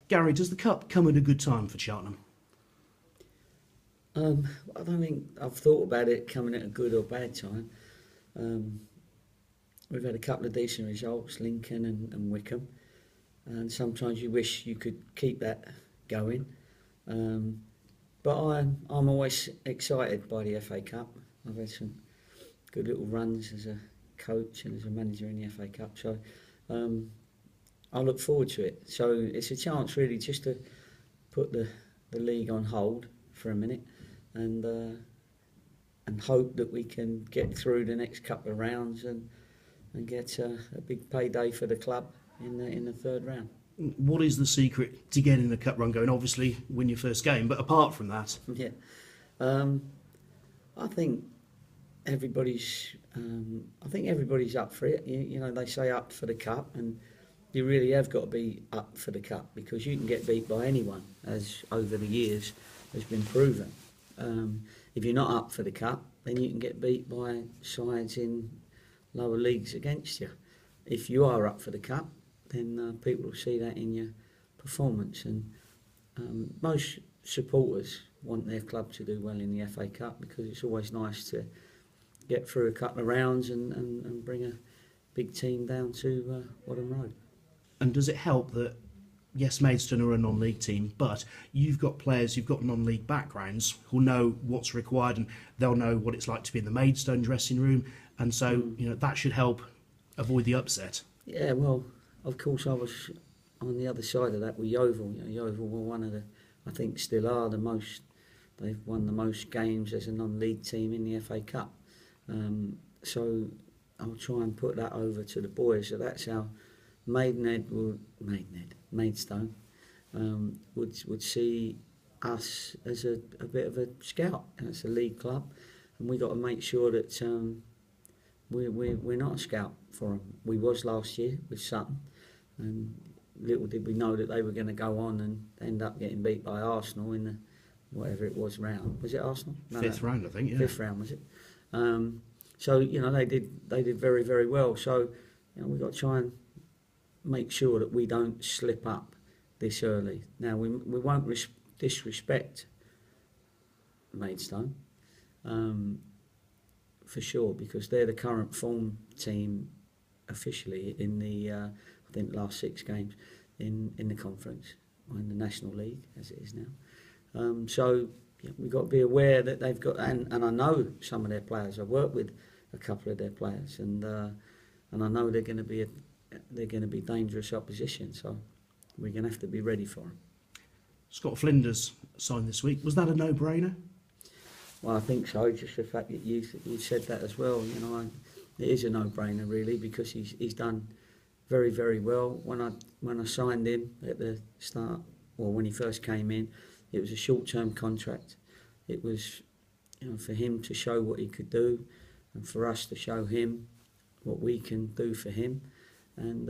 Gary, does the Cup come at a good time for Cheltenham? I don't think I've thought about it coming at a good or bad time. We've had a couple of decent results, Lincoln and Wickham, and sometimes you wish you could keep that going. But I'm always excited by the FA Cup. I've had some good little runs as a coach and as a manager in the FA Cup, so I look forward to it. So it's a chance really just to put the league on hold for a minute and hope that we can get through the next couple of rounds and get a big payday for the club in the third round. What is the secret to getting the Cup run going? Obviously, win your first game, but apart from that, Yeah, I think everybody's up for it. You know, they say up for the Cup, and you really have got to be up for the Cup because you can get beat by anyone, as over the years has been proven. If you're not up for the Cup, then you can get beat by sides in lower leagues against you. If you are up for the Cup, then people will see that in your performance. And most supporters want their club to do well in the FA Cup because it's always nice to get through a couple of rounds and bring a big team down to Wadham Road. and does it help that, yes, Maidstone are a non-league team, but you've got players who've got non-league backgrounds who know what's required and they'll know what it's like to be in the Maidstone dressing room, and so that should help avoid the upset. Yeah, well, of course I was on the other side of that with Yeovil. Yeovil were one of the, I think still are the most, they've won the most games as a non-league team in the FA Cup. So I'll try and put that over to the boys. So that's how Maidstone would see us as a bit of a scout. And it's a league club, and we got to make sure that we're not a scout for them. We was last year with Sutton, and little did we know that they were going to go on and end up getting beat by Arsenal in the whatever it was round. Was it Arsenal? No, Fifth round, I think. Yeah. Fifth round was it? So they did very, very well. So we've got to try and make sure that we don't slip up this early. Now we won't disrespect Maidstone for sure, because they're the current form team officially in the I think last 6 games in the conference or in the National League as it is now. So we've got to be aware that they've got, and I know some of their players. I've worked with a couple of their players, and I know they're going to be dangerous opposition. So we're going to have to be ready for them. Scott Flinders signed this week. Was that a no-brainer? Well, I think so. Just the fact that you said that as well. It is a no-brainer really, because he's done very, very well. When I signed him at the start, or when he first came in, it was a short-term contract. It was, for him to show what he could do, and for us to show him what we can do for him. And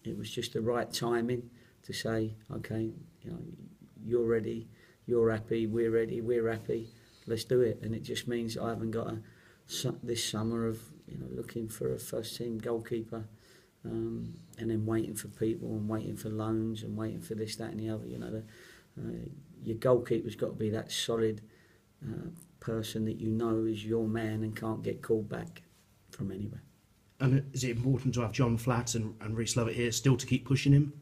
it was just the right timing to say, okay, you're ready, you're happy, we're ready, we're happy. Let's do it. And it just means I haven't got this summer of looking for a first-team goalkeeper, and then waiting for people and waiting for loans and waiting for this, that, and the other. Your goalkeeper's got to be that solid person that is your man and can't get called back from anywhere. And is it important to have John Flatt and Rhys Lovett here still to keep pushing him?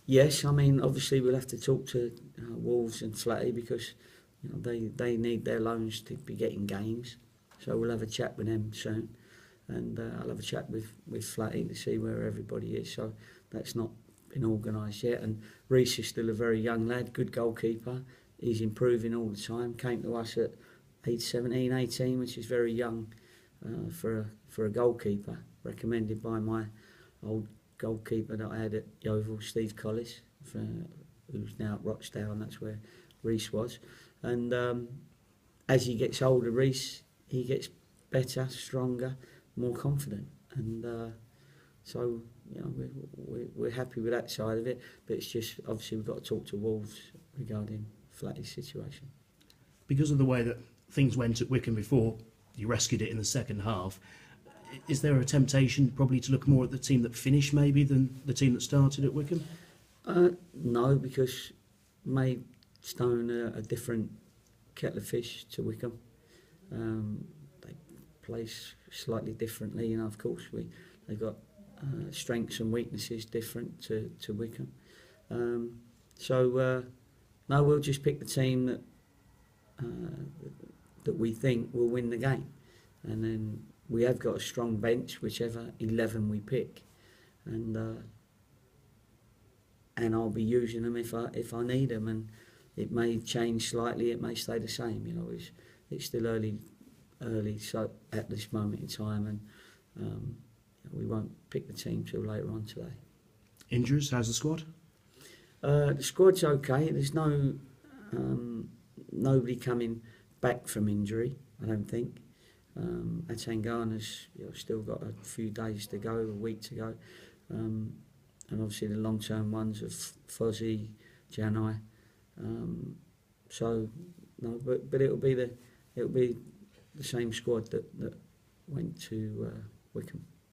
Yes, obviously we'll have to talk to Wolves and Flatty, because they need their loans to be getting games. So we'll have a chat with them soon, and I'll have a chat with Flatty to see where everybody is. So that's not been organised yet. And Rhys is still a very young lad, good goalkeeper. He's improving all the time. Came to us at age 17, 18, which is very young for a goalkeeper. Recommended by my old goalkeeper that I had at Yeovil, Steve Collis, who's now at Rochdale, and that's where Rhys was. And as he gets older, Rhys, he gets better, stronger, more confident. And so we're happy with that side of it. But it's just, obviously, we've got to talk to Wolves regarding Flatty's situation. Because of the way that things went at Wickham before you rescued it in the second half, is there a temptation probably to look more at the team that finished maybe than the team that started at Wickham? No, because Maidstone are a different kettle of fish to Wickham. They play slightly differently, you know. Of course, they've got strengths and weaknesses different to Wickham. No, we'll just pick the team that we think will win the game, and then we have got a strong bench, whichever 11 we pick, and I'll be using them if I need them, and it may change slightly, it may stay the same. You know, it's still early, so at this moment in time, and we won't pick the team till later on today. Injuries? How's the squad? The squad's okay. There's nobody coming back from injury, I don't think. Atangana's still got a few days to go, a week to go, and obviously the long-term ones of Fozzie, Janai. So no, but it'll be the same squad that went to Wickham.